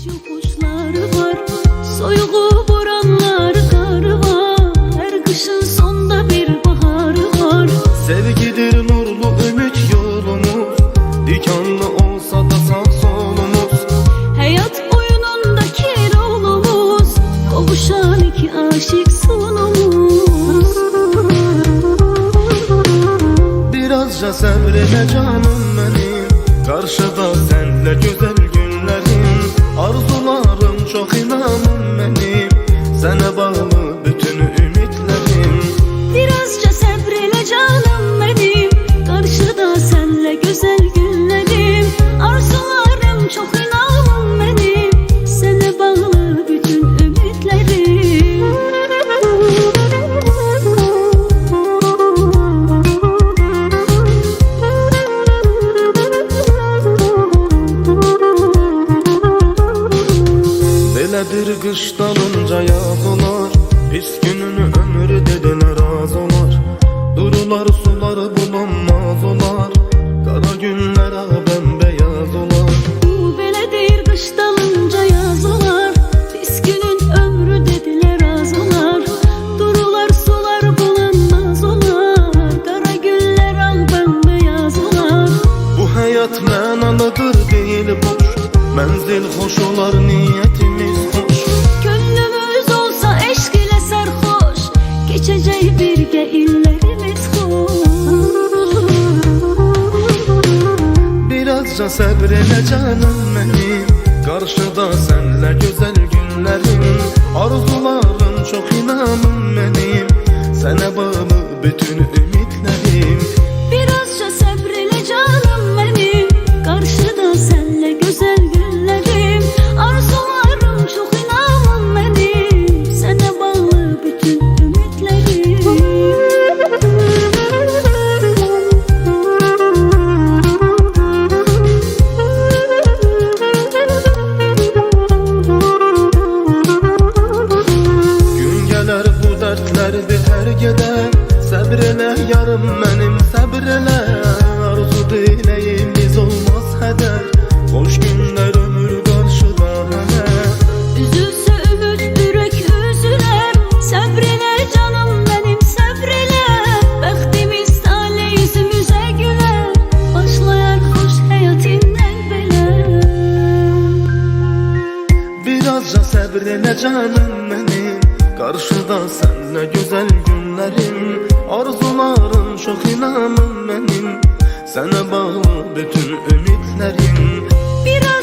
Yokuşları var, soyuğu boranları, karı var. Her kışın sonda bir baharı var. Sevgidir nurlu ümit yolumuz, dikanlı olsa da sağ solumuz. Hayat oyunundaki rolumuz, kavuşan iki aşık sonumuz. Birazca sabreyle canım benim, karşıda senle güzel günlerim. Arzularım çok, inanım benim, sana bağlı bütün ümitlerim. Birazca sabreyle canım benim, karşıda senle güzel günlerim. Arzularım çok, inanım benim, sana bağlı bütün ümitlerim. Beledir kış dalınca yaz olar, pis gününü ömrü dediler az olar. Durular suları bulanmaz olar, kara günler bembeyaz olar. Beledir kış dalınca yaz olar, pis günün ömrü dediler az olar. Durular sular bulanmaz olar, kara günler al bembeyaz olar. Bu hayat mənalıdır değil boş, menzil hoş olar, niyetimiz hoş. Gönlümüz olsa eşk ile sarhoş, geçecek birge illerimiz hoş. Birazca sabreyle canım benim, karşıda senle güzel günlerim. Arzularım çok, inanım benim, sana bağlı bütün ümitlerim. Birazca sabreyle canım benim, karşıda senle güzel günlerim. Arzularım çok, inanım benim, sana bağlı bütün ümitlerim. Gün gelir bu dertler biter gider, sabreyle yarım benim, sabreyle. Arzu dileğimiz olmaz heder, hoş günler ömür karşıda hele. Üzülse ümit yürek üzüler, sabreyle canım benim, sabreyle. Bəxtimiz tale yüzümüze güler, başlayar hoş hayatından belə. Birazca sabreyle canım benim, karşıda senle güzel günlerim. Arzularım çok, inanım benim, sana bağlı bütün ümitlerim. Biraz